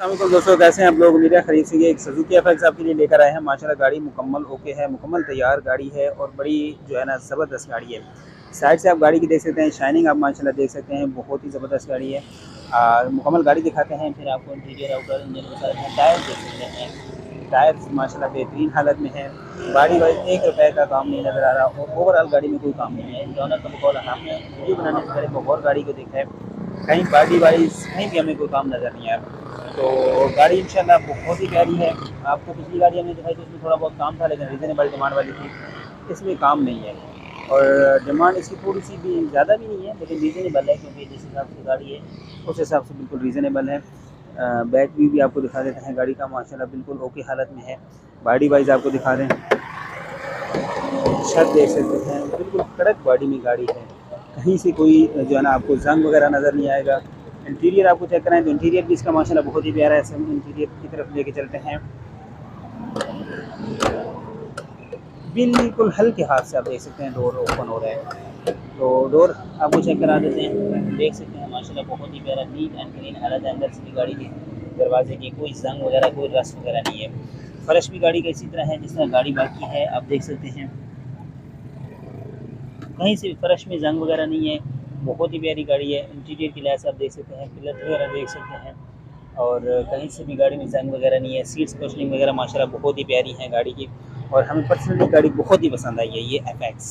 अस्सलामुअलैकुम दोस्तों, कैसे हैं आप लोग। उम्मीद है खरीद से एक सुजुकी एफएक्स आपके लिए लेकर आए हैं। माशाल्लाह गाड़ी मुकम्मल ओके है, मुकम्मल तैयार गाड़ी है और बड़ी जो है ना ज़बरदस्त गाड़ी है। साइड से आप गाड़ी की देख सकते हैं, शाइनिंग आप माशाल्लाह देख सकते हैं, बहुत ही ज़बरदस्त गाड़ी है। मुकम्मल गाड़ी दिखाते हैं, फिर आपको इंटीरियर आउटर इंजन के साथ टायर देख सकते हैं। टायर माशाल्लाह बेहतरीन हालत में है। गाड़ी वाइज ₹1 का काम नहीं नज़र आ रहा और ओवरऑल गाड़ी में कोई काम नहीं है। डोनर का बकौल हमने वीडियो बनाने से पहले बहुत गाड़ी को देखा है, कहीं बॉडी वाइज कहीं भी हमें कोई काम नज़र नहीं आया। तो गाड़ी इंशाल्लाह बहुत ही प्यारी है। आपको पिछली गाड़ी हमने दिखाई थी उसमें थोड़ा बहुत काम था, लेकिन रीज़नेबल डिमांड वाली थी, इसमें काम नहीं है। और डिमांड इसकी थोड़ी सी भी ज़्यादा भी नहीं है, लेकिन रीज़नेबल है, क्योंकि जिस हिसाब से गाड़ी है उस हिसाब से बिल्कुल रीज़नेबल है। बैक व्यू भी आपको दिखा देते हैं गाड़ी का, माशाल्लाह बिल्कुल ओके हालत में है। बॉडी वाइज आपको दिखा दें, छत देख सकते हैं, बिल्कुल कड़क बॉडी में गाड़ी है, कहीं से कोई जो है ना आपको जंग वगैरह नज़र नहीं आएगा। इंटीरियर आपको चेक कराएं तो इंटीरियर भी इसका माशाल्लाह बहुत ही प्यारा है। हम इंटीरियर की तरफ लेके चलते हैं। बिल्कुल हल्के हाथ से आप देख सकते हैं डोर ओपन हो रहा है, तो डोर आपको चेक करा देते हैं। देख सकते हैं माशाल्लाह बहुत ही प्यारा नीट एंड क्लीन हालत है। अंदर से भी गाड़ी की दरवाजे की कोई जंग वगैरह कोई रस्ट वगैरह नहीं है। फर्श भी गाड़ी का इसी तरह है जिस तरह गाड़ी बाकी है, आप देख सकते हैं कहीं से फर्श में जंग वगैरह नहीं है। बहुत ही प्यारी गाड़ी है। इंटीरियर की लिहाज से आप देख सकते हैं, पिलर वगैरह देख सकते हैं और कहीं से भी गाड़ी में जंग वगैरह नहीं है। सीट्स कुशनिंग वगैरह माशाल्लाह बहुत ही प्यारी है गाड़ी की, और हमें पर्सनली गाड़ी बहुत ही पसंद आई है। ये एफएक्स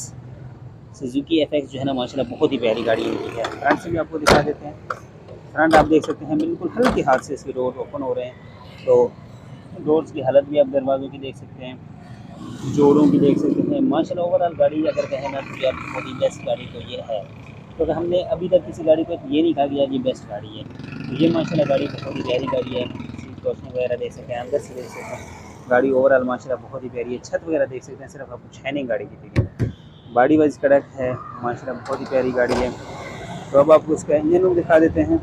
सुजुकी एफएक्स जो है ना माशाल्लाह बहुत ही प्यारी गाड़ी इनकी है। फ्रंट से भी आपको दिखा देते हैं। फ्रंट आप देख सकते हैं बिल्कुल हल्के हाथ से इसके डोर ओपन हो रहे हैं, तो डोर्स की हालत भी आप दरवाज़ों की देख सकते हैं, जोड़ों की देख सकते हैं। माशाल्लाह ओवरऑल गाड़ी अगर कहें ना तो यार बहुत ही बेस्ट गाड़ी तो ये है, क्योंकि हमने अभी तक किसी गाड़ी को ये नहीं कहा कि यार ये बेस्ट गाड़ी है। तो ये माशाल्लाह गाड़ी बहुत ही प्यारी गाड़ी है। सीट रोशनी वगैरह देख सकते हैं, अंदर से देख सकते हैं, गाड़ी ओवरऑल माशाल्लाह बहुत ही प्यारी है। छत वगैरह देख सकते हैं, सिर्फ आपको शाइनिंग गाड़ी की दिखेगी। बॉडी वाइज कड़क है, माशाल्लाह बहुत ही प्यारी गाड़ी है। तो अब आपको इसका इंजन रूम दिखा देते हैं।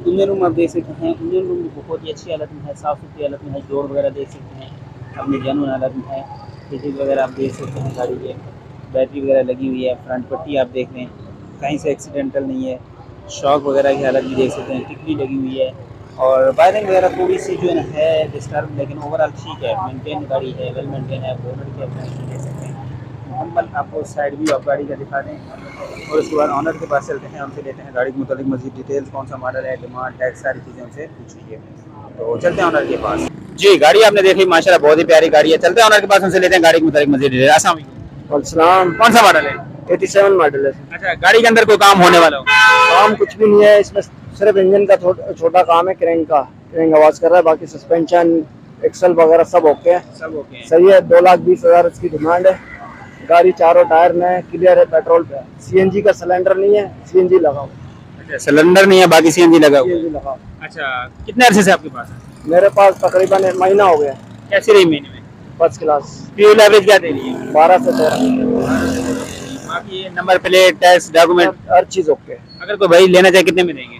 इंजन रूम आप देख सकते हैं, इंजन रूम बहुत ही अच्छी हालत में है, साफ़ सुथरी हालत में है। डोर वगैरह देख सकते हैं अपनी जेन्युइन हालत में है। फिटिंग वगैरह आप देख सकते हैं गाड़ी के, बैटरी वगैरह लगी हुई है। फ्रंट पट्टी आप देख लें, कहीं से एक्सीडेंटल नहीं है। शॉक वगैरह की हालत भी देख सकते हैं, टिकली लगी हुई है। और वायरिंग वगैरह थोड़ी सी जो है ना है डिस्टर्ब, लेकिन ओवरऑल ठीक है, मेंटेन गाड़ी है, वेल मेंटेन है। बोनट के अपने देख सकते हैं। मुकम्मल आपको साइड व्यू आप गाड़ी का दिखा दें, और उसके बाद ऑनर के पास चलते हैं, हमसे लेते हैं गाड़ी के मुताबिक मज़ीद डिटेल्स, कौन सा मॉडल है, डिमांड, टैक्स, सारी चीज़ें हमसे पूछ लीजिए। तो चलते हैं ऑनर के पास। जी, गाड़ी आपने देखी माशाल्लाह बहुत ही प्यारी गाड़ी है। चलते हैं ऑनर के पास, हमसे लेते हैं गाड़ी के मुताबिक मज़ीद डिटेल। अस्सलाम वालेकुम। कौन सा मॉडल है? 87 मॉडल है। अच्छा, गाड़ी के अंदर कोई काम होने वाला हो? काम कुछ भी नहीं है इसमें, सिर्फ इंजन का छोटा काम है। क्रैंक आवाज कर रहा है, बाकी सस्पेंशन एक्सल वगैरह सब ओके है, सब ओके है। सही है। 2,20,000 इसकी डिमांड है। गाड़ी चारों टायर में क्लियर है, पेट्रोल पे। सीएनजी का सिलेंडर नहीं है, सीएनजी लगा हुआ। अच्छा, सिलेंडर नहीं है, बाकी सीएनजी लगा हुआ है। सीएनजी लगा। अच्छा, कितने अरसे से आपके पास है? मेरे पास तकरीबन 1 महीना हो गया। कैसी रही महीने में? First class. फ्यूल एवरेज क्या दे रही है? 12 से 13। बाकी नंबर प्लेट, टैक्स, डॉक्यूमेंट, हर चीज ओके। अगर कोई भाई लेना चाहे कितने में देंगे?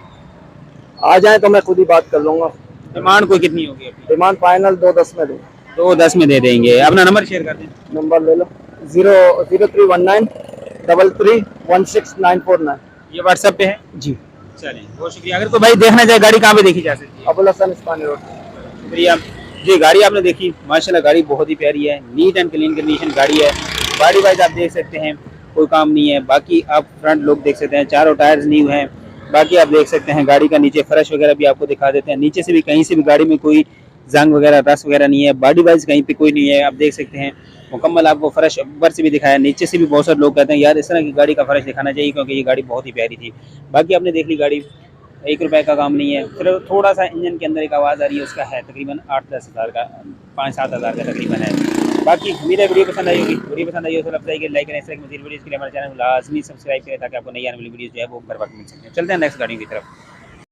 आ जाए तो मैं खुद ही बात कर लूंगा। डिमांड कोई कितनी होगी अपनी? डिमांड फाइनल 2,10 में दूँ। 2,10 में दे देंगे। अपना नंबर शेयर कर दें। नंबर ले लो, 0319 3316 ये व्हाट्सएप पे है जी। चलिए, बहुत शुक्रिया। अगर कोई भाई देखना चाहे गाड़ी कहाँ पे देखी जा सकती है? अबुल हसन इस्पानी रोड। शुक्रिया जी। गाड़ी आपने देखी माशाल्लाह, गाड़ी बहुत ही प्यारी है, नीट एंड क्लीन कंडीशन गाड़ी है। बॉडी वाइज आप देख सकते हैं कोई काम नहीं है। बाकी आप फ्रंट लुक देख सकते हैं, चारों टायर्स न्यू हैं। बाकी आप देख सकते हैं गाड़ी का नीचे फर्श वगैरह भी आपको दिखा देते हैं। नीचे से भी कहीं से भी गाड़ी में कोई जंग वगैरह रस वगैरह नहीं है। बॉडी वाइज कहीं पे कोई नहीं है, आप देख सकते हैं। मुकम्मल आपको फर्श ऊपर से भी दिखाया, नीचे से भी। बहुत सारे लोग कहते हैं यार इस तरह की गाड़ी का फर्श दिखाना चाहिए, क्योंकि ये गाड़ी बहुत ही प्यारी थी। बाकी आपने देख ली गाड़ी, ₹1 का काम नहीं है। फिर थोड़ा सा इंजन के अंदर एक आवाज़ आ रही है, उसका है तकरीबन 8-10 हज़ार का, 5-7 हज़ार का तकरीबन है। बाकी उम्मीद है वीडियो पसंद आई होगी। वीडियो पसंद आई हो तो लाइक करें, इस तरह की मज़ीद वीडियोज़ के लिए हमारे चैनल को लाजमी सब्सक्राइब करें, ताकि आपको नई आने वाली वीडियोज़ जो है वो बर वक्त मिल सकें। चलते हैं नेक्स्ट गाड़ी की तरफ।